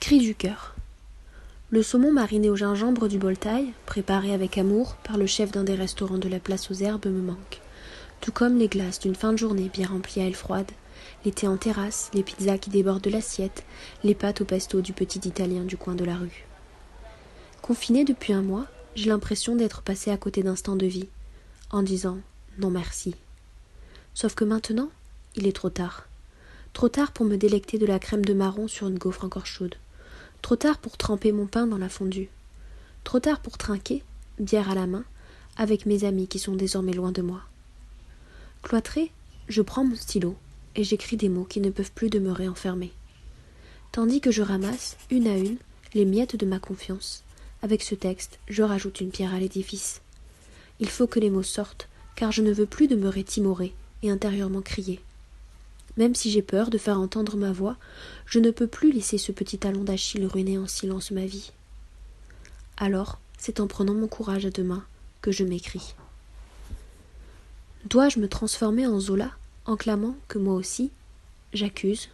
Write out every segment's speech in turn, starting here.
Cri du cœur. Le saumon mariné au gingembre du Boltail, préparé avec amour par le chef d'un des restaurants de la place aux herbes, me manque. Tout comme les glaces d'une fin de journée bien remplies à aile froide, les thés en terrasse, les pizzas qui débordent de l'assiette, les pâtes au pesto du petit italien du coin de la rue. Confinée depuis un mois, j'ai l'impression d'être passée à côté d'instants de vie, en disant « non merci ». Sauf que maintenant, il est trop tard. Trop tard pour me délecter de la crème de marron sur une gaufre encore chaude. Trop tard pour tremper mon pain dans la fondue. Trop tard pour trinquer, bière à la main, avec mes amis qui sont désormais loin de moi. Cloîtrée, je prends mon stylo et j'écris des mots qui ne peuvent plus demeurer enfermés. Tandis que je ramasse, une à une, les miettes de ma confiance, avec ce texte, je rajoute une pierre à l'édifice. Il faut que les mots sortent, car je ne veux plus demeurer timorée et intérieurement crier. Même si j'ai peur de faire entendre ma voix, je ne peux plus laisser ce petit talon d'Achille ruiner en silence ma vie. Alors, c'est en prenant mon courage à deux mains que je m'écris. Dois-je me transformer en Zola, en clamant que moi aussi, j'accuse?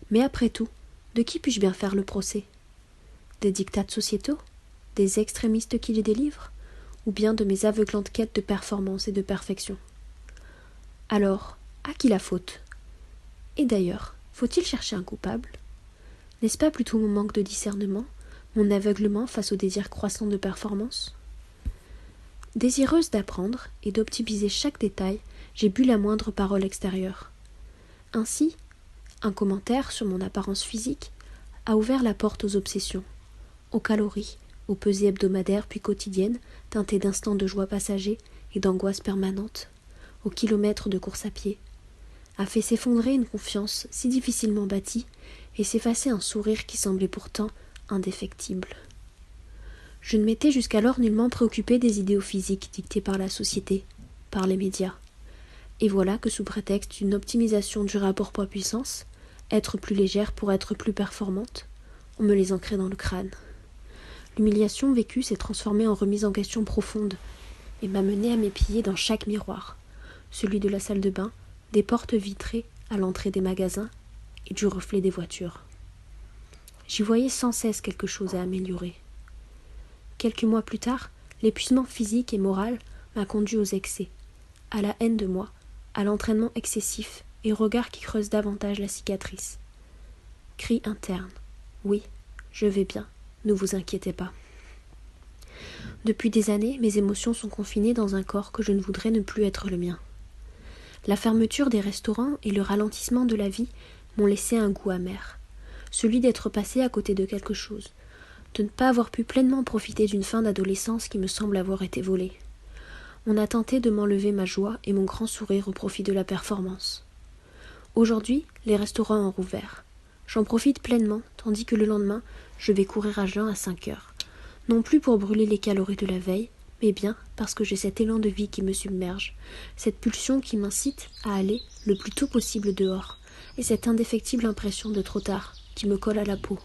Mais après tout, de qui puis-je bien faire le procès? Des dictats sociétaux? Des extrémistes qui les délivrent? Ou bien de mes aveuglantes quêtes de performance et de perfection? Alors, à qui la faute? Et d'ailleurs, faut-il chercher un coupable? N'est-ce pas plutôt mon manque de discernement, mon aveuglement face au désir croissant de performance? Désireuse d'apprendre et d'optimiser chaque détail, j'ai bu la moindre parole extérieure. Ainsi, un commentaire sur mon apparence physique a ouvert la porte aux obsessions, aux calories, aux pesées hebdomadaires puis quotidiennes, teintées d'instants de joie passagers et d'angoisse permanente, aux kilomètres de course à pied, a fait s'effondrer une confiance si difficilement bâtie et s'effacer un sourire qui semblait pourtant indéfectible. Je ne m'étais jusqu'alors nullement préoccupée des idéaux physiques dictés par la société, par les médias. Et voilà que sous prétexte d'une optimisation du rapport poids-puissance, être plus légère pour être plus performante, on me les ancrait dans le crâne. L'humiliation vécue s'est transformée en remise en question profonde et m'a menée à m'épier dans chaque miroir, celui de la salle de bain, des portes vitrées à l'entrée des magasins et du reflet des voitures. J'y voyais sans cesse quelque chose à améliorer. Quelques mois plus tard, l'épuisement physique et moral m'a conduit aux excès, à la haine de moi, à l'entraînement excessif et au regard qui creuse davantage la cicatrice. Cri interne. Oui, je vais bien, ne vous inquiétez pas. Depuis des années, mes émotions sont confinées dans un corps que je ne voudrais ne plus être le mien. La fermeture des restaurants et le ralentissement de la vie m'ont laissé un goût amer, celui d'être passé à côté de quelque chose, de ne pas avoir pu pleinement profiter d'une fin d'adolescence qui me semble avoir été volée. On a tenté de m'enlever ma joie et mon grand sourire au profit de la performance. Aujourd'hui, les restaurants ont rouvert. J'en profite pleinement, tandis que le lendemain, je vais courir à jeun à 5 heures, non plus pour brûler les calories de la veille, mais bien parce que j'ai cet élan de vie qui me submerge, cette pulsion qui m'incite à aller le plus tôt possible dehors, et cette indéfectible impression de trop tard qui me colle à la peau.